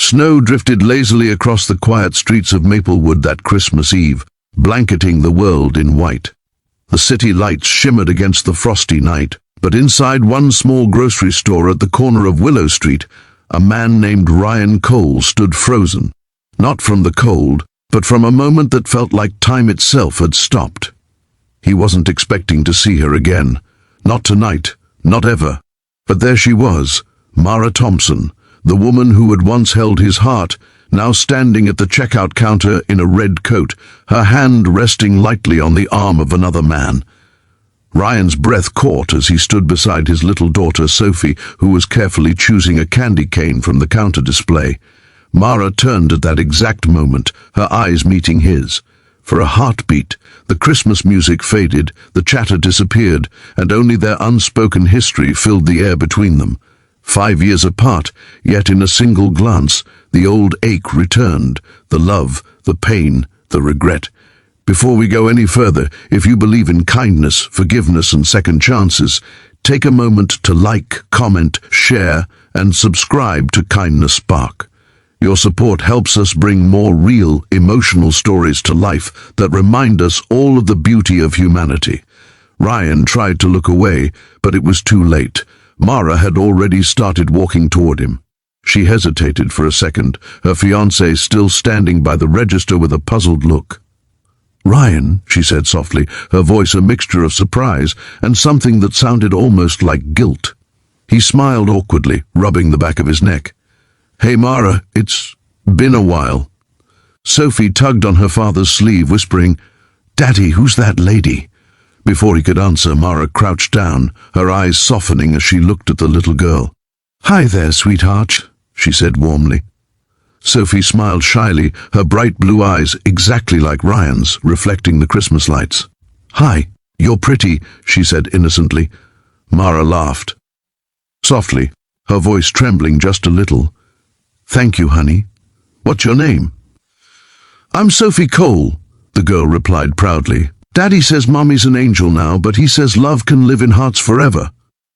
Snow drifted lazily across the quiet streets of Maplewood that Christmas Eve, blanketing the world in white. The city lights shimmered against the frosty night, but inside one small grocery store at the corner of Willow Street, a man named Ryan Cole stood frozen, not from the cold, but from a moment that felt like time itself had stopped. He wasn't expecting to see her again. Not tonight, not ever. But there she was, Mara Thompson, the woman who had once held his heart, now standing at the checkout counter in a red coat, her hand resting lightly on the arm of another man. Ryan's breath caught as he stood beside his little daughter Sophie, who was carefully choosing a candy cane from the counter display. Mara turned at that exact moment, her eyes meeting his. For a heartbeat, the Christmas music faded, the chatter disappeared, and only their unspoken history filled the air between them. 5 years apart, yet in a single glance, the old ache returned, the love, the pain, the regret. Before we go any further, if you believe in kindness, forgiveness, and second chances, take a moment to like, comment, share, and subscribe to Kindness Spark. Your support helps us bring more real, emotional stories to life that remind us all of the beauty of humanity. Ryan tried to look away, but it was too late. Mara had already started walking toward him. She hesitated for a second, her fiancé still standing by the register with a puzzled look. "Ryan," she said softly, her voice a mixture of surprise and something that sounded almost like guilt. He smiled awkwardly, rubbing the back of his neck. "Hey, Mara, it's been a while." Sophie tugged on her father's sleeve, whispering, "Daddy, who's that lady?" Before he could answer, Mara crouched down, her eyes softening as she looked at the little girl. "Hi there, sweetheart," she said warmly. Sophie smiled shyly, her bright blue eyes exactly like Ryan's, reflecting the Christmas lights. "Hi, you're pretty," she said innocently. Mara laughed. Softly, her voice trembling just a little. "Thank you, honey. What's your name?" "I'm Sophie Cole," the girl replied proudly. "Daddy says Mommy's an angel now, but he says love can live in hearts forever."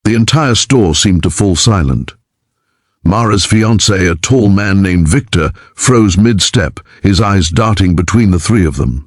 The entire store seemed to fall silent. Mara's fiancé, a tall man named Victor, froze mid-step, his eyes darting between the three of them.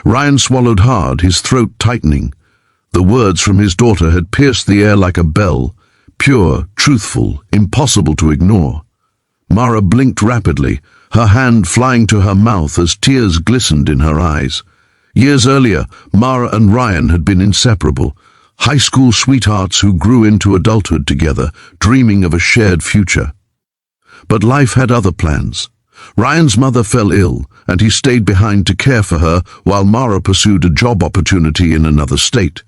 Ryan swallowed hard, his throat tightening. The words from his daughter had pierced the air like a bell, pure, truthful, impossible to ignore. Mara blinked rapidly, her hand flying to her mouth as tears glistened in her eyes. Years earlier, Mara and Ryan had been inseparable, high school sweethearts who grew into adulthood together, dreaming of a shared future. But life had other plans. Ryan's mother fell ill, and he stayed behind to care for her while Mara pursued a job opportunity in another state.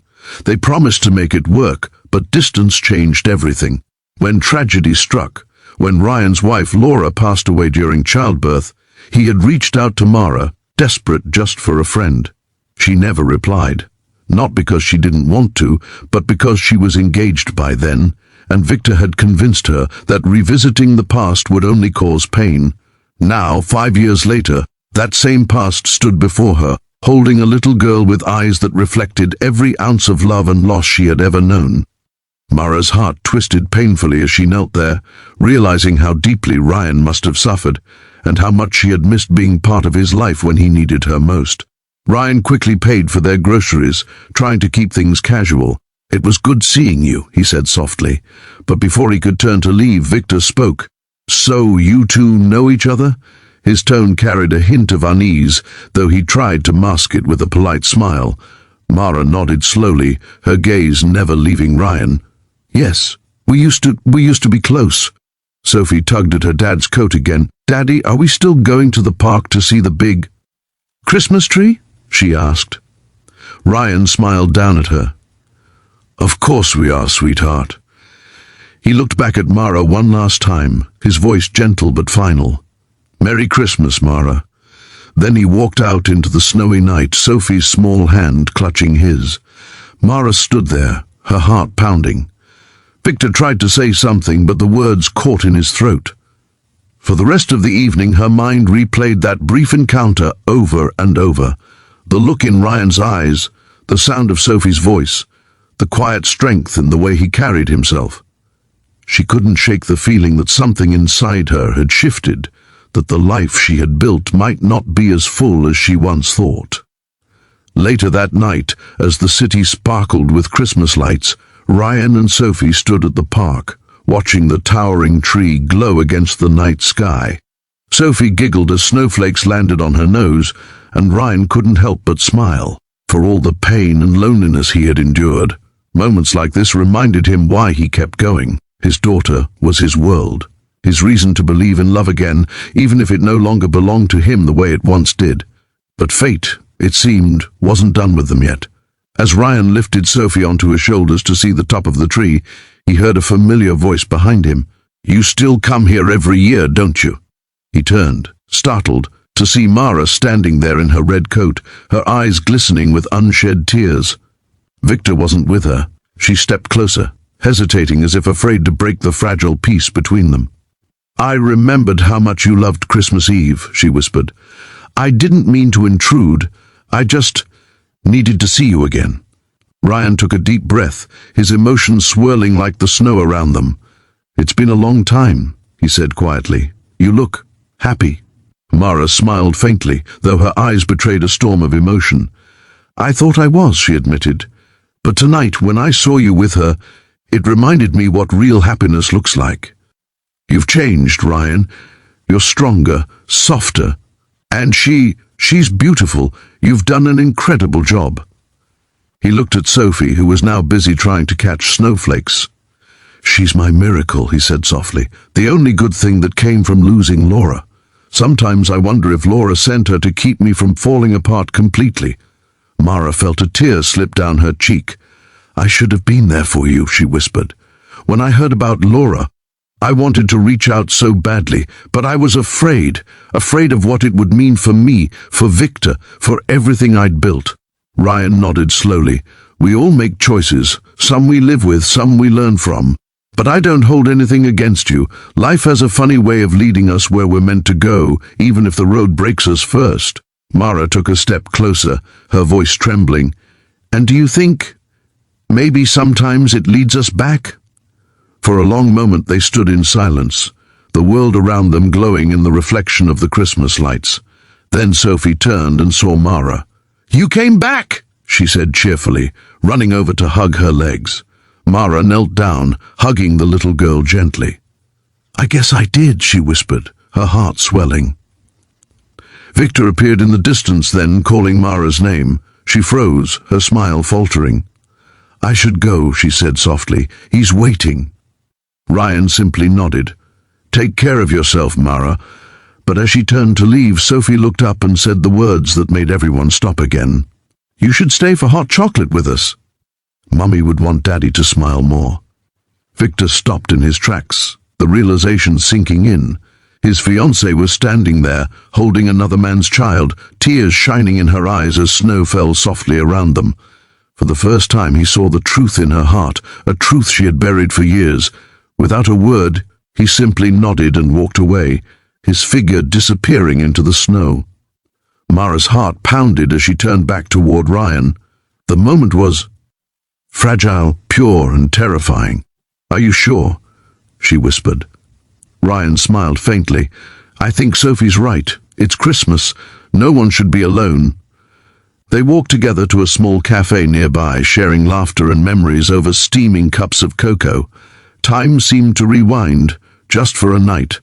They promised to make it work, but distance changed everything. When tragedy struck, when Ryan's wife Laura passed away during childbirth, he had reached out to Mara, desperate just for a friend. She never replied. Not because she didn't want to, but because she was engaged by then, and Victor had convinced her that revisiting the past would only cause pain. Now, 5 years later, that same past stood before her, holding a little girl with eyes that reflected every ounce of love and loss she had ever known. Mara's heart twisted painfully as she knelt there, realizing how deeply Ryan must have suffered, and how much she had missed being part of his life when he needed her most. Ryan quickly paid for their groceries, trying to keep things casual. "It was good seeing you," he said softly. But before he could turn to leave, Victor spoke. "So you two know each other?" His tone carried a hint of unease, though he tried to mask it with a polite smile. Mara nodded slowly, her gaze never leaving Ryan. "Yes, we used to be close." Sophie tugged at her dad's coat again. "Daddy, are we still going to the park to see the big Christmas tree?" she asked. Ryan smiled down at her. "Of course we are, sweetheart." He looked back at Mara one last time, his voice gentle but final. "Merry Christmas, Mara." Then he walked out into the snowy night, Sophie's small hand clutching his. Mara stood there, her heart pounding. Victor tried to say something, but the words caught in his throat. For the rest of the evening, her mind replayed that brief encounter over and over. The look in Ryan's eyes, the sound of Sophie's voice, the quiet strength in the way he carried himself. She couldn't shake the feeling that something inside her had shifted, that the life she had built might not be as full as she once thought. Later that night, as the city sparkled with Christmas lights, Ryan and Sophie stood at the park, watching the towering tree glow against the night sky. Sophie giggled as snowflakes landed on her nose, and Ryan couldn't help but smile, for all the pain and loneliness he had endured. Moments like this reminded him why he kept going. His daughter was his world, his reason to believe in love again, even if it no longer belonged to him the way it once did. But fate, it seemed, wasn't done with them yet. As Ryan lifted Sophie onto his shoulders to see the top of the tree, he heard a familiar voice behind him. "You still come here every year, don't you?" He turned, startled, to see Mara standing there in her red coat, her eyes glistening with unshed tears. Victor wasn't with her. She stepped closer, hesitating as if afraid to break the fragile peace between them. "I remembered how much you loved Christmas Eve," she whispered. "I didn't mean to intrude. I just needed to see you again." Ryan took a deep breath, his emotions swirling like the snow around them. "It's been a long time," he said quietly. "You look happy." Mara smiled faintly, though her eyes betrayed a storm of emotion. "I thought I was," she admitted. "But tonight, when I saw you with her, it reminded me what real happiness looks like. You've changed, Ryan. You're stronger, softer. And she's beautiful. You've done an incredible job." He looked at Sophie, who was now busy trying to catch snowflakes. "She's my miracle," he said softly. "The only good thing that came from losing Laura. Sometimes I wonder if Laura sent her to keep me from falling apart completely." Mara felt a tear slip down her cheek. "I should have been there for you," she whispered. "When I heard about Laura, I wanted to reach out so badly, but I was afraid of what it would mean for me, for Victor, for everything I'd built." Ryan nodded slowly. "We all make choices, some we live with, some we learn from. But I don't hold anything against you. Life has a funny way of leading us where we're meant to go, even if the road breaks us first." Mara took a step closer, her voice trembling. "And do you think maybe sometimes it leads us back?" For a long moment they stood in silence, the world around them glowing in the reflection of the Christmas lights. Then Sophie turned and saw Mara. "You came back!" she said cheerfully, running over to hug her legs. Mara knelt down, hugging the little girl gently. "I guess I did," she whispered, her heart swelling. Victor appeared in the distance then, calling Mara's name. She froze, her smile faltering. "I should go," she said softly. "He's waiting." Ryan simply nodded. "Take care of yourself, Mara." But as she turned to leave, Sophie looked up and said the words that made everyone stop again. "You should stay for hot chocolate with us." Mummy would want Daddy to smile more. Victor stopped in his tracks, the realization sinking in. His fiancé was standing there, holding another man's child, tears shining in her eyes as snow fell softly around them. For the first time he saw the truth in her heart, a truth she had buried for years. Without a word, he simply nodded and walked away, his figure disappearing into the snow. Mara's heart pounded as she turned back toward Ryan. The moment was fragile, pure, and terrifying. "Are you sure?" she whispered. Ryan smiled faintly. "I think Sophie's right. It's Christmas. No one should be alone." They walked together to a small cafe nearby, sharing laughter and memories over steaming cups of cocoa. Time seemed to rewind, just for a night,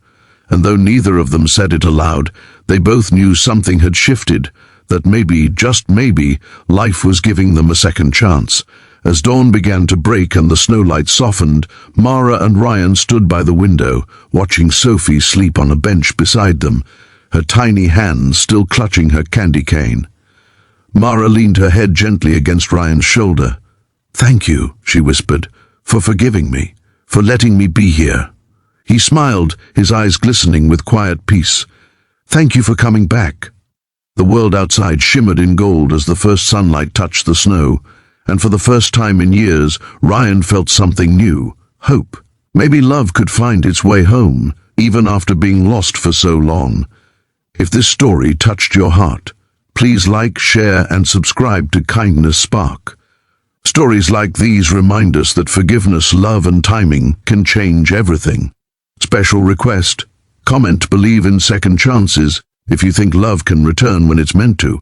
and though neither of them said it aloud, they both knew something had shifted, that maybe, just maybe, life was giving them a second chance. As dawn began to break and the snowlight softened, Mara and Ryan stood by the window, watching Sophie sleep on a bench beside them, her tiny hands still clutching her candy cane. Mara leaned her head gently against Ryan's shoulder. "Thank you," she whispered, "for forgiving me, for letting me be here." He smiled, his eyes glistening with quiet peace. "Thank you for coming back." The world outside shimmered in gold as the first sunlight touched the snow, and for the first time in years, Ryan felt something new, hope. Maybe love could find its way home, even after being lost for so long. If this story touched your heart, please like, share, and subscribe to Kindness Spark. Stories like these remind us that forgiveness, love, and timing can change everything. Special request: Comment believe in second chances if you think love can return when it's meant to.